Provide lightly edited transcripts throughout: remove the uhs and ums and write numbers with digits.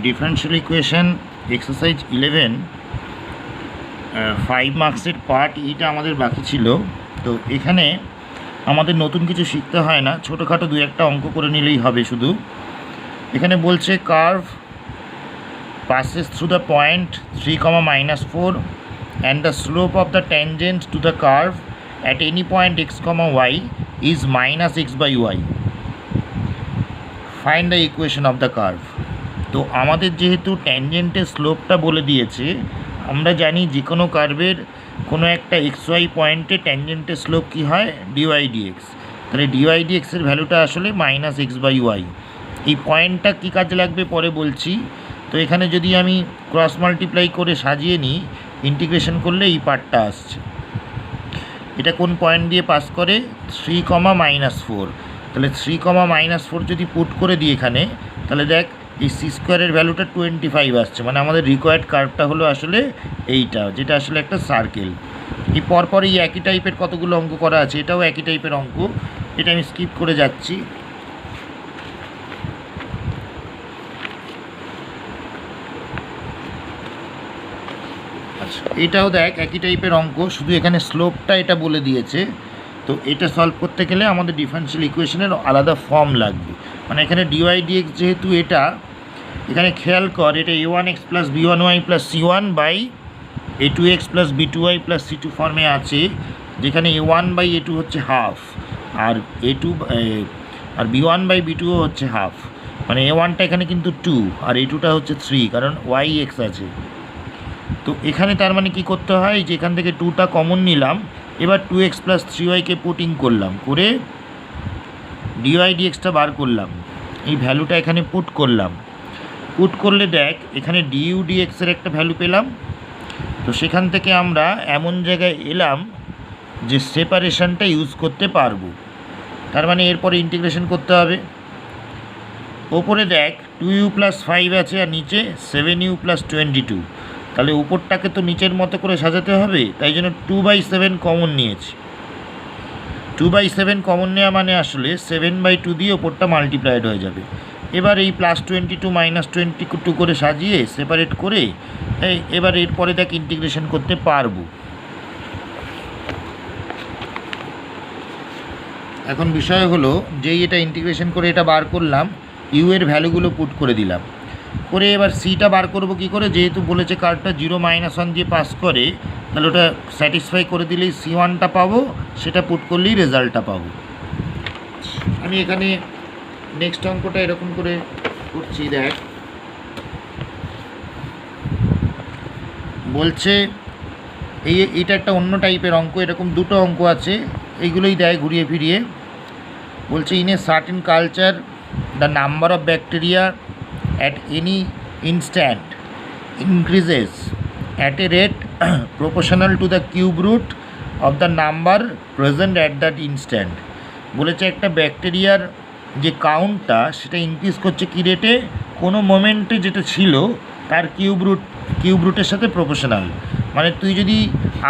Differential equation exercise 11 5 মার্কসের part এইটা আমাদের বাকি ছিল। তো এখানে আমাদের নতুন কিছু শিখতে হয় না, ছোটোখাটো দু একটা অঙ্ক করে নিলেই হবে। শুধু এখানে বলছে curve passes through the point 3, -4 and the slope of the tangent to the curve at any point x, y is -x/y. Find the equation of the curve. তো আমাদের যেহেতু ট্যানজেন্টের স্লোপটা বলে দিয়েছে, আমরা জানি যে কোনো কার্ভের কোনো একটা xy পয়েন্টে ট্যানজেন্টের স্লোপ কী হয়, dy/dx। তাহলে dy/dx এর ভ্যালুটা আসলে -x/y। এই পয়েন্টটা কী কাজে লাগবে পরে বলছি। তো এখানে যদি আমি ক্রস মাল্টিপ্লাই করে সাজিয়ে নিই, ইন্টিগ্রেশন করলে এই পার্টটা আসছে। এটা কোন পয়েন্ট দিয়ে পাস করে, 3, -4। তাহলে 3, -4 যদি পুট করে দিই এখানে, তাহলে দেখ এই c² ভ্যালুটা 25 আসছে। মানে আমাদের রিকোয়ার্ড কার্ভটা হলো আসলে এইটা, যেটা আসলে একটা সার্কেল। এই পরপর এই একই টাইপের কতগুলো অঙ্ক করা আছে, এটাও একই টাইপের অঙ্ক, এটা আমি স্কিপ করে যাচ্ছি। আচ্ছা, এটাও দেখ একই টাইপের অঙ্ক, শুধু এখানে স্লোপটা এটা বলে দিয়েছে। তো এটা সলভ করতে গেলে আমাদের ডিফারেন্সিয়াল ইকুয়েশনের আলাদা ফর্ম লাগবে। মানে এখানে dy/dx যেহেতু এটা, এখানে খেয়াল কর এটা a1x + b1y + c1/a2x + b2y + c2 ফর্মে আছে, যেখানে a1/a2 হচ্ছে হাফ, আর আর b1/b2 হচ্ছে হাফ। মানে a1টা এখানে কিন্তু 2 আর a2টা হচ্ছে 3, কারণ yx আছে। তো এখানে তার মানে কী করতে হয়, যে এখান থেকে 2টা কমন নিলাম, এবার 2x + 3y-কে পুটিং করলাম, করে dy/dxটা বার করলাম, এই ভ্যালুটা এখানে পুট করলাম। পুট করলে দেখ এখানে du/dx এর একটা ভ্যালু পেলাম। তো সেখান থেকে আমরা এমন জায়গায় এলাম যে সেপারেশনটা ইউজ করতে পারবো। তার মানে এরপরে ইন্টিগ্রেশন করতে হবে। ওপরে দেখ 2u + 5 আছে, আর নিচে 7u + 22। তাহলে উপরটাকে তো নিচের মতো করে সাজাতে হবে, তাই জন্য 2/7 কমন নিয়েছি। 2/7 কমন নেওয়া মানে আসলে 7/2 দিয়ে ওপরটা মাল্টিপ্লাইড হয়ে যাবে। এবার এই +22 -22 করে সাজিয়ে সেপারেট করে এবার এরপরে দেখ ইন্টিগ্রেশন করতে পারবো। এখন বিষয় হলো, যেই এটা ইন্টিগ্রেশন করে এটা বার করলাম, ইউ এর ভ্যালুগুলো পুট করে দিলাম, করে এবার সিটা বার করবো কী করে, যেহেতু বলেছে কার্ভটা 0, -1 দিয়ে পাস করে, তাহলে ওটা স্যাটিসফাই করে দিলেই c1টা পাবো, সেটা পুট করলেই রেজাল্টটা পাবো। আমি এখানে নেক্সট অঙ্কটা এরকম করে করছি। দেখ বলছে এইটা একটা অন্য টাইপের অঙ্ক, এরকম দুটো অঙ্ক আছে, এইগুলোই দেয় ঘুরিয়ে ফিরিয়ে। বলছে in a certain culture the number of bacteria at any instant increases at a rate proportional to the cube root of the number present at that instant. বলেছে একটা ব্যাকটেরিয়ার যে কাউন্টটা সেটা ইনক্রিজ করছে কী রেটে, কোনো মোমেন্টে যেটা ছিল তার কিউব রুটের সাথে প্রপোর্শনাল। মানে তুই যদি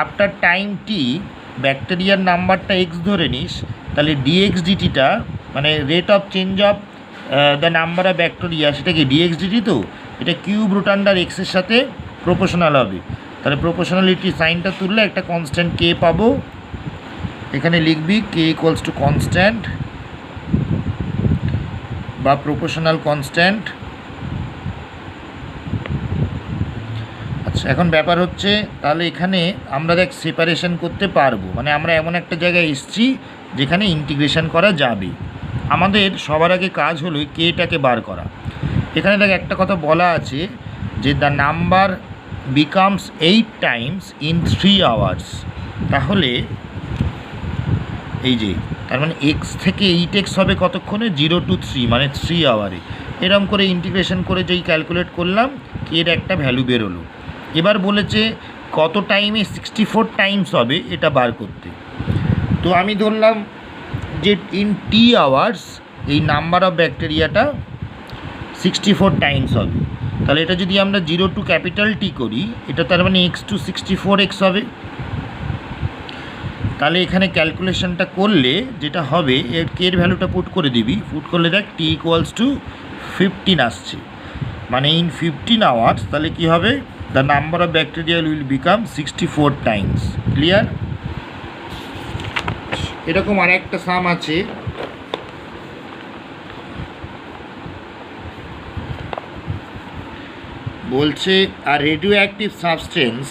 আফটার টাইম টি ব্যাকটেরিয়ার নাম্বারটা এক্স ধরে নিস, তাহলে dx/dtটা মানে rate of change of the number of bacteria, সেটা কি dx/dt, তো এটা কিউব রুট আন্ডার এক্সের সাথে প্রপোর্শনাল হবে। তাহলে প্রপোর্শনালিটি সাইনটা তুললে একটা কনস্ট্যান্ট কে পাবো, এখানে লিখবি কে = কনস্ট্যান্ট বা প্রপোর্শনাল কনস্ট্যান্ট। আচ্ছা, এখন ব্যাপার হচ্ছে তাহলে এখানে আমরা দেখ সেপারেশন করতে পারবো, মানে আমরা এমন একটা জায়গায় এসছি যেখানে ইন্টিগ্রেশন করা যাবে। আমাদের সবার আগে কাজ হলো কেটাকে বার করা। এখানে দেখ একটা কথা বলা আছে যে the number becomes 8 Times in 3 hours. তাহলে এই যে তার মানে এক্স থেকে 8x হবে কতক্ষণে, 0 to 3 মানে 3 আওয়ারে। এরকম করে ইন্টিগ্রেশন করে যেই ক্যালকুলেট করলাম, এর একটা ভ্যালু বেরোলো। এবার বলেছে কত টাইমে 64 টাইমস হবে এটা বার করতে। তো আমি ধরলাম যে ইন টি আওয়ার্স এই নাম্বার অফ ব্যাকটেরিয়াটা 64 টাইমস হবে। তাহলে এটা যদি আমরা 0 to T করি, এটা তার মানে x to 64x হবে। তাহলে এখানে ক্যালকুলেশনটা করলে যেটা হবে, এর ভ্যালুটা পুট করে দিবি, পুট করলে দেখ t = 15 আসছে। মানে ইন 15 আওয়ার্স, তাহলে কী হবে, the number of bacteria will become 64 times. Clear? এরকম আর একটা সাম আছে, বলছে আর radioactive substance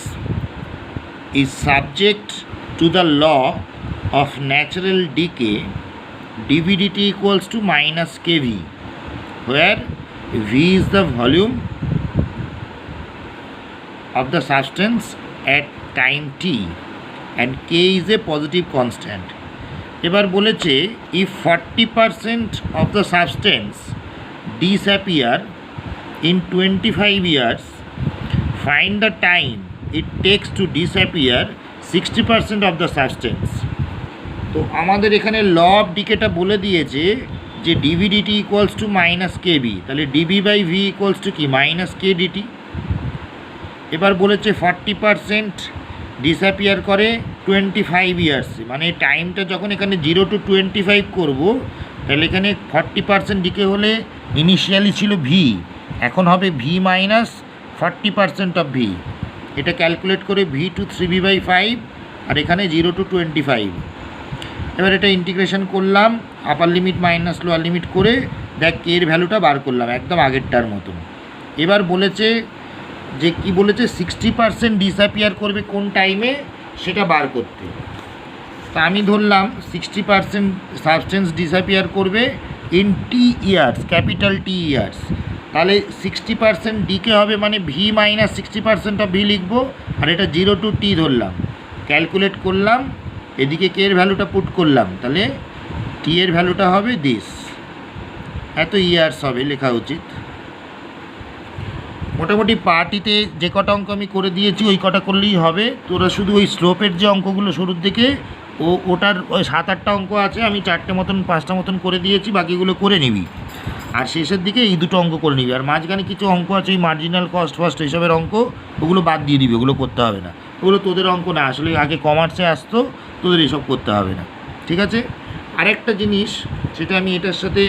is subject to the law of natural decay dvdt equals to minus kV, where V is the volume of the substance at time t and K is a positive constant. এবার বলেছে if 40% of the substance disappear in 25 years, find the time it takes to disappear 60% of the substance. তো আমাদের এখানে law of ডিকেটা বলে দিয়েছে যে dv dt equals to minus kv, তাহলে dv by v equals to কি মাইনাস কে ডিটি। এবার বলেছে 40% ডিসঅ্যাপিয়ার করে 25 ইয়ার্সে, মানে টাইমটা যখন এখানে 0 to 25 করব, তাহলে এখানে 40% ডিকে হলে ইনিশিয়ালি ছিল ভি, এখন হবে ভি মাইনাস 40% অফ ভি। এটা ক্যালকুলেট করে ভি টু 3v/5, আর এখানে 0 to 25। এবার এটা ইন্টিগ্রেশন করলাম, আপার লিমিট মাইনাস লোয়ার লিমিট করে দেখ কে এর ভ্যালুটা বার করলাম একদম আগেরটার মতন। এবার বলেছে যে কি বলেছে 60% ডিসঅ্যাপিয়ার করবে কোন টাইমে সেটা বার করতে। তা আমি ধরলাম 60% সাবস্টেন্স ডিসঅ্যাপিয়ার করবে in T years, capital T years, তাহলে 60% ডিকে হবে মানে ভি মাইনাস 60% অফ ভি লিখবো, আর এটা 0 to t ধরলাম, ক্যালকুলেট করলাম, এদিকে কে এর ভ্যালুটা পুট করলাম, তাহলে টি এর ভ্যালুটা হবে দিস, এত ইয়ার্স হবে লেখা উচিত। মোটামুটি পার্টিতে যে কটা অঙ্ক আমি করে দিয়েছি ওই কটা করলেই হবে। তোরা শুধু ওই স্লোপের যে অঙ্কগুলো শুরুর দিকে ওটার ওই 7-8টা অঙ্ক আছে, আমি 4টে মতন 5টা মতন করে দিয়েছি, বাকিগুলো করে নিবি। আর শেষের দিকে এই দুটো অঙ্ক করে নিবি, আর মাঝখানে কিছু অঙ্ক আছে ওই মার্জিনাল কস্ট ফাস্ট এইসবের অঙ্ক, ওগুলো বাদ দিয়ে দিবি, ওগুলো করতে হবে না, ওগুলো তোদের অঙ্ক না, আসলে আগে কমার্সে আসতো, তোদের এসব করতে হবে না, ঠিক আছে। আরেকটা জিনিস সেটা আমি এটার সাথে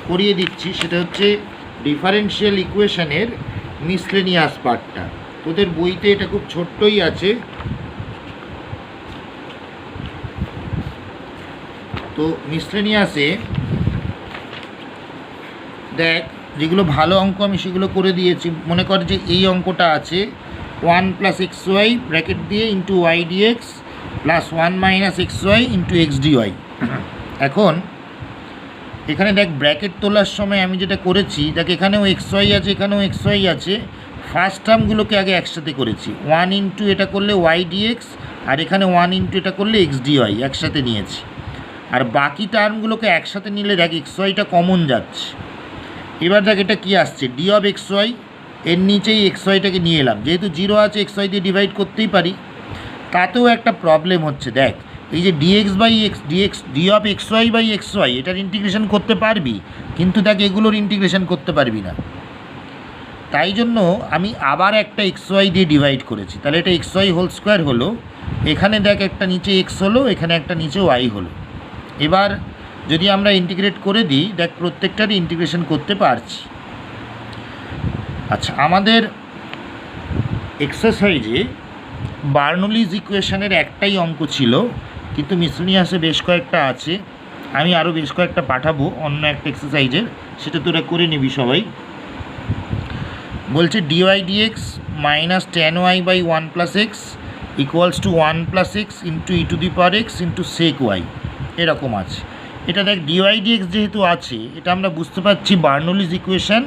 করিয়ে দিচ্ছি, সেটা হচ্ছে ডিফারেন্সিয়াল ইকুয়েশনের মিসলেনিয়াস পার্টটা। তোদের বইতে এটা খুব ছোট্টই আছে, তো মিসলেনিয়াসে দেখ যেগুলো ভালো অঙ্ক আমি সেগুলো করে দিয়েছি। মনে কর যে এই অঙ্কটা আছে 1 + xy ব্র্যাকেট দিয়ে into y dx plus 1 - xy into x dy. এখন এখানে দেখ ব্র্যাকেট তোলার সময় আমি যেটা করেছি, দেখ এখানেও xy আছে, এখানেও xy আছে, ফার্স্ট টার্মগুলোকে আগে একসাথে করেছি, 1 ইন্টু এটা করলে ওয়াই ডিএক্স, আর এখানে 1 ইন্টু এটা করলে এক্স ডিওয়াই একসাথে নিয়েছি। আর বাকি টার্মগুলোকে একসাথে নিলে দেখ xyটা কমন যাচ্ছে। এবার দেখ এটা কী আসছে, ডি অফ xy, এর নিচেই xyটাকে নিয়ে এলাম, যেহেতু 0 আছে xy দিয়ে ডিভাইড করতেই পারি। তাতেও একটা প্রবলেম হচ্ছে, দেখ এই যে ডি অফ xy/xy এটার ইন্টিগ্রেশন করতে পারবি, কিন্তু দেখ এগুলোর ইন্টিগ্রেশন করতে পারবি না। তাই জন্য আমি আবার একটা xy দিয়ে ডিভাইড করেছি, তাহলে এটা xy² হলো, এখানে দেখ একটা নিচে x হলো, এখানে একটা নিচে y হলো। এবার যদি আমরা ইন্টিগ্রেট করে দিই, দেখ প্রত্যেকটারই ইন্টিগ্রেশন করতে পারছি। আচ্ছা, আমাদের এক্সারসাইজে বার্নৌলিজ ইকুয়েশনের একটাই অঙ্ক ছিল, কিন্তু মিসলেনিয়াসে বেশ কয়েকটা আছে, আমি আরও বেশ কয়েকটা পাঠাবো অন্য একটা এক্সারসাইজের, সেটা তোরা করে নিবি সবাই। বলছে dy dx minus tan y/1 + x equals to 1 + x into e⁴x into sec y, এরকম আছে। এটা দেখ ডিওয়াই ডিএক্স যেহেতু আছে, এটা আমরা বুঝতে পারছি Bernoulli's equation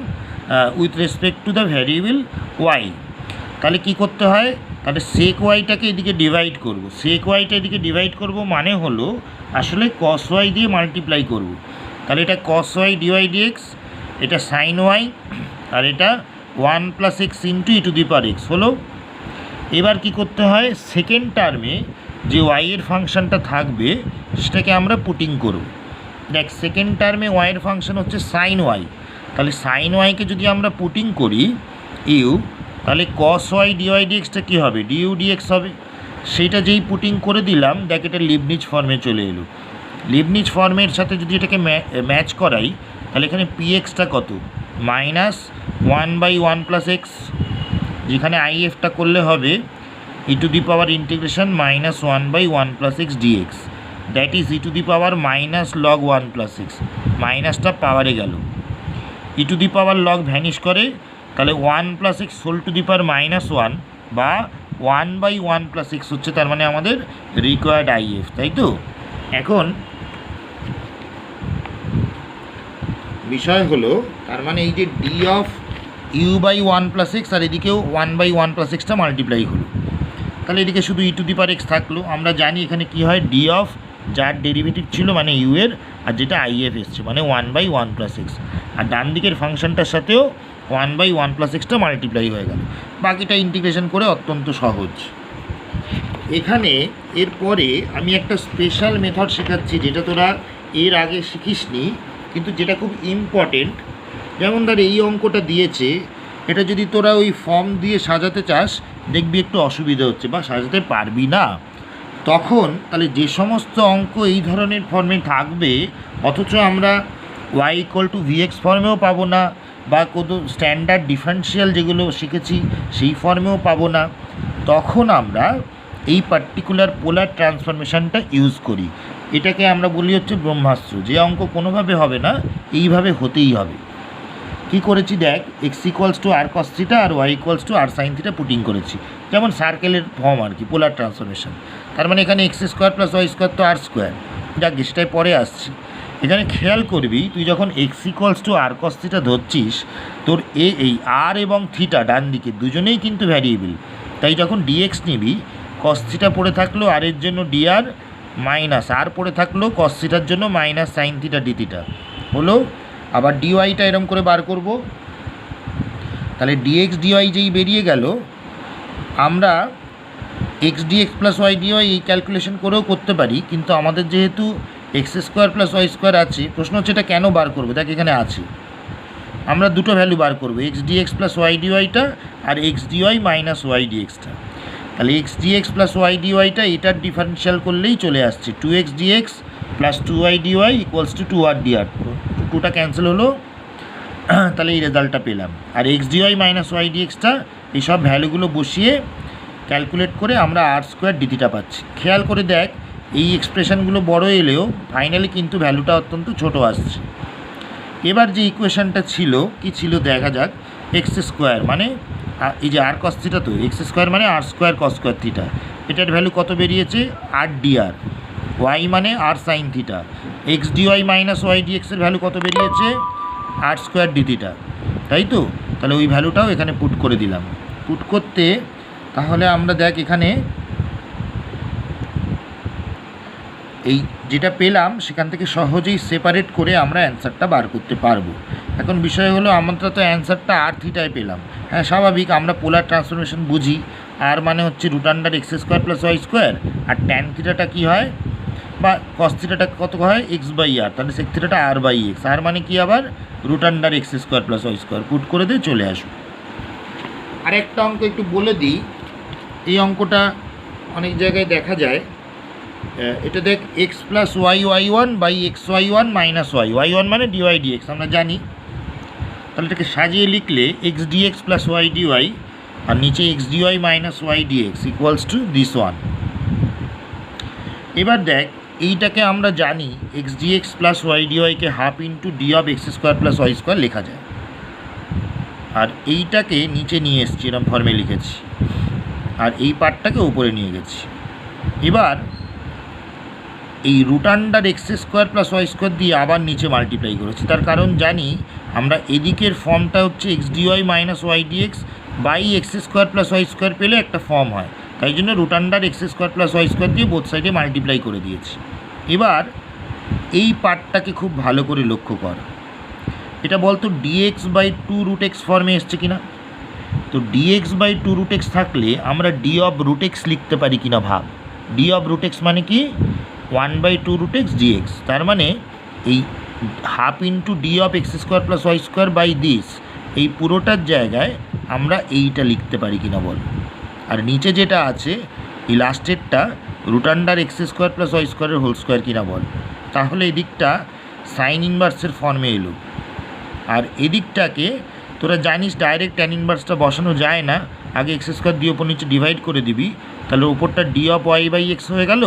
with respect to the variable y. তাহলে কি করতে হয়, তাহলে সেক ওয়াইটাকে এদিকে ডিভাইড করব, সেক ওয়াইটা এদিকে ডিভাইড করব মানে হলো আসলে কস ওয়াই দিয়ে মাল্টিপ্লাই করব। তাহলে এটা কস ওয়াই ডিওয়াই ডিএক্স, এটা সাইন ওয়াই, আর এটা 1 + x ইন্টু e⁴x হলো। এবার কি করতে হয়, সেকেন্ড টার্মে যে ওয়াইয়ের ফাংশানটা থাকবে সেটাকে আমরা পুটিং করব। দেখ সেকেন্ড টার্মে ওয়াইয়ের ফাংশন হচ্ছে সাইন ওয়াই, তাহলে সাইন ওয়াইকে যদি আমরা পুটিং করি ইউ, তাহলে কস ওয়াই ডিওয়াই ডিএক্সটা কী হবে, ডিইউ ডিএক্স হবে। সেইটা যেই পুটিং করে দিলাম, দেখ এটা লিবনিজ ফর্মে চলে এলো। লিবনিজ ফর্মের সাথে যদি এটাকে ম্যাচ করাই, তাহলে এখানে পিএক্সটা কত, মাইনাস 1/1 + x, যেখানে আইএফটা করলে হবে e⁻∫ -1/1 + x dx, that is e⁻−log 1 + x, মাইনাসটা পাওয়ারে গেল, e⁻log ভ্যানিশ করে, তাহলে 1 + x ⁻⁻1 বা 1/1 + x হচ্ছে তার মানে আমাদের রিকোয়ার্ড আইএফ, তাই তো। এখন বিষয় হলো তার মানে এই যে d(u/1 + x) আর এদিকেও 1/1 + x মাল্টিপ্লাই হলো, তাহলে এদিকে শুধু e⁻x থাকলো। আমরা জানি এখানে কি হয়, d যার ডেরিভেটিভ ছিল মানে ইউ এর, আর যেটা আইএফ এসছে মানে 1/1 + x, আর ডান দিকের ফাংশনটার সাথেও 1/1 + x মাল্টিপ্লাই হয়ে গেল। বাকিটা ইন্টিগ্রেশন করে অত্যন্ত সহজ। এখানে এরপরে আমি একটা স্পেশাল মেথড শেখাচ্ছি যেটা তোরা এর আগে শিখিসনি, কিন্তু যেটা খুব ইম্পর্টেন্ট। যেমন ধর এই অঙ্কটা দিয়েছে, এটা যদি তোরা ওই ফর্ম দিয়ে সাজাতে চাস দেখবি একটু অসুবিধা হচ্ছে বা সাজাতে পারবি না, তখন তাহলে যে সমস্ত অঙ্ক এই ধরনের ফর্মে থাকবে অথচ আমরা y = vx ফর্মেও পাবো না, বা কোনো স্ট্যান্ডার্ড ডিফারেন্সিয়াল যেগুলো শিখেছি সেই ফর্মেও পাবো না, তখন আমরা এই পার্টিকুলার পোলার ট্রান্সফরমেশনটা ইউজ করি। এটাকে আমরা বলি হচ্ছে ব্রহ্মাস্ত্র। যে অঙ্ক কোনোভাবে হবে না, এইভাবে হতেই হবে। কি করেছি দেখ, x = r cos θ আর y = r sin θ পুটিং করেছি, যেমন সার্কেলের ফর্ম আর কি, পোলার ট্রান্সফরমেশন। তার মানে এখানে x² + y² তো r², যাক সেটাই পরে আসছে। এখানে খেয়াল করবি, তুই যখন x = r cos θ ধরছিস, তোর এই r এবং θ ডান দিকে দুজনেই কিন্তু ভ্যারিয়েবল, তাই যখন dx নিবি cos θ পড়ে থাকলো আর এর জন্য dr, মাইনাস আর পড়ে থাকলো cos θ র জন্য মাইনাস sin θ dθ হলো। আবার ডিওয়াইটা এরম করে বার করব, তাহলে dx dy যেই বেরিয়ে গেল, আমরা x dx + y dy এই ক্যালকুলেশন করেও করতে পারি, কিন্তু আমাদের যেহেতু x² + y² আছে, প্রশ্ন হচ্ছে এটা কেন বার করবো। দেখ এখানে আছে, আমরা দুটো ভ্যালু বার করবো, x dx + y dyটা আর x dy - y dxটা। তাহলে x dx + y dyটা এটার ডিফারেন্সিয়াল করলেই চলে আসছে 2x dx + 2y dy = 2r dr, 2টা ক্যান্সেল হলো, তাহলে এই রেজাল্টটা পেলাম। আর x dy - y dxটা এইসব ভ্যালুগুলো বসিয়ে ক্যালকুলেট করে আমরা r² dθ পাচ্ছি। খেয়াল করে দেখ, এই এক্সপ্রেশনগুলো বড় এলেও ফাইনালি কিন্তু ভ্যালুটা অত্যন্ত ছোট আসছে। এবার যে ইকুয়েশনটা ছিল কি ছিল দেখা যাক, x² মানে এই যে r cos θ, তো x² মানে r² cos² θ, এটার ভ্যালু কত বেরিয়েছে, r dr, y মানে r sin θ, x dy - y dx এর ভ্যালু কত বেরিয়েছে, r² dθ, তাই তো। তাহলে ওই ভ্যালুটাও এখানে পুট করে দিলাম। পুট করতে তাহলে আমরা দেখ এখানে এই যেটা পেলাম সেখান থেকে সহজেই সেপারেট করে আমরা অ্যান্সারটা বার করতে পারবো। এখন বিষয় হলো আমরা তো অ্যান্সারটা r থিটায় পেলাম। হ্যাঁ স্বাভাবিক, আমরা পোলার ট্রান্সফরমেশন বুঝি, r মানে হচ্ছে √x² + y², আর ট্যান থিটাটা কী হয় বা cos θটা কত হয়, x/r, তাহলে sec θটা r/x, আর মানে কি আবার √x² + y², পুট করে দিয়ে চলে আসুন। আরেকটা অঙ্ক একটু বলে দিই, এই অঙ্কটা অনেক জায়গায় দেখা যায়, এটা দেখ x + y(y1) / xy1 - y, y1 মানে dy dx আমরা জানি, তাহলে এটাকে সাজিয়ে লিখলে x dx + y dy আর নিচে x dy - y dx = this one। এবার দেখ এইটাকে আমরা জানি x dx + y dy K half into d of x² + y² লেখা যায়, আর এইটাকে নিচে নিয়ে এসেছি এরকম ফর্মে লিখেছি, আর এই পার্টটাকে উপরে নিয়ে গেছি। এবার এই √x² + y² দিয়ে আবার নিচে মাল্টিপ্লাই করেছি, তার কারণ জানি আমরা এদিকের ফর্মটা হচ্ছে x dy - y dx / x² + y² পেলে একটা ফর্ম হয়, তাই জন্য √x² + y² দিয়ে বোথ সাইডে মাল্টিপ্লাই করে দিয়েছি। এবার এই পার্টটাকে খুব ভালো করে লক্ষ্য কর, এটা বলতো dx/2√x ফর্মে এসছে কিনা। তো dx/2√x থাকলে আমরা d of √x লিখতে পারি কিনা ভাব। d of √x মানে কি, 1/2√x dx, তার মানে এই half into d of x² + y² by this, এই পুরোটার জায়গায় আমরা এইটা লিখতে পারি কিনা বল। আর নিচে যেটা আছে এই লাস্টেরটা √x² + y² এর হোল স্কোয়ার কিনা বল। তাহলে এদিকটা সাইন ইনভার্সের ফর্মে এলো, আর এদিকটাকে তোরা জানিস ডাইরেক্ট ট্যান ইনভার্সটা বসানো যায় না, আগে এক্স স্কোয়ার দিয়ে ওপর নিচে ডিভাইড করে দিবি, তাহলে ওপরটা d of y by x হয়ে গেল,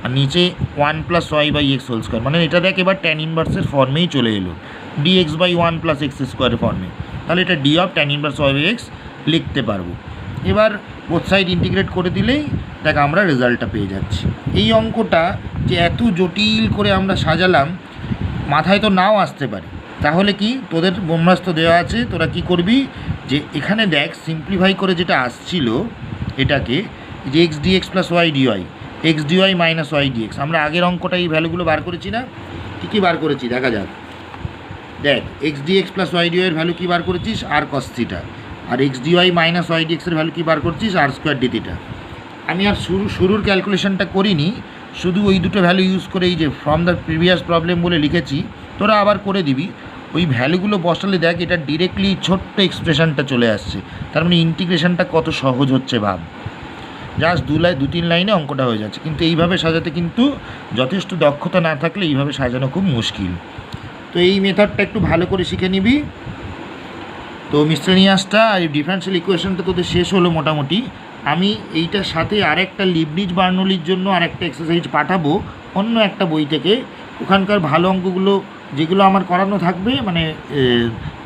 আর নিচে 1 plus y by x whole square, মানে এটা দেখ এবার ট্যান ইনভার্সের ফর্মেই চলে এলো, d x by 1 plus x স্কোয়ারের ফর্মে, তাহলে এটা d of tan inverse y by x লিখতে পারবো। এবার বোথ সাইড ইন্টিগ্রেট করে দিলেই দেখ আমরা রেজাল্টটা পেয়ে যাচ্ছি। এই অঙ্কটা যে এত জটিল করে আমরা সাজালাম, মাথায় তো নাও আসতে পারে, তাহলে কি তোদের ব্রহ্মাস্ত্র দেওয়া আছে, তোরা কি করবি যে এখানে দেখ সিম্পলিফাই করে যেটা আসছিল এটাকে, যে x d x plus y dy, x dy minus y dx, আমরা আগের অঙ্কটা এই ভ্যালুগুলো বার করেছি না, কী কী বার করেছি দেখা যাক। দেখ x d x plus y ডিওয়াইয়ের ভ্যালু কী বার করেছিস, আর কস থিটা, আর এক্স ডিওয়াই মাইনাস ওয়াই ডিএক্সের ভ্যালু কী বার করছিস, আর স্কোয়ার ডি থিটা। আমি আর শুরুর ক্যালকুলেশনটা করিনি, শুধু ওই দুটো ভ্যালু ইউজ করে এই যে ফ্রম দ্য প্রিভিয়াস প্রবলেম বলে লিখেছি, তোরা আবার করে দিবি। ওই ভ্যালুগুলো বসালে দেখ এটা ডিরেক্টলি ছোট্ট এক্সপ্রেশনটা চলে আসছে, তার মানে ইন্টিগ্রেশনটা কত সহজ হচ্ছে ভাব, জাস্ট 2-3 লাইনে অঙ্কটা হয়ে যাচ্ছে। কিন্তু এইভাবে সাজাতে কিন্তু যথেষ্ট দক্ষতা না থাকলে এইভাবে সাজানো খুব মুশকিল। তো এই মেথডটা একটু ভালো করে শিখে নিবি। তো মিসলেনিয়াসটা আর ডিফারেন্সিয়াল ইকুয়েশনটা তোদের শেষ হলো মোটামুটি। আমি এইটার সাথে আরেকটা লিবনিজ বার্নৌলির জন্য আরেকটা এক্সারসাইজ পাঠাবো অন্য একটা বই থেকে, ওখানকার ভালো অঙ্কগুলো যেগুলো আমার করানো থাকবে মানে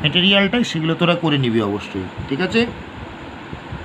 মেটেরিয়ালটাই, সেগুলো তোরা করে নিবি অবশ্যই, ঠিক আছে।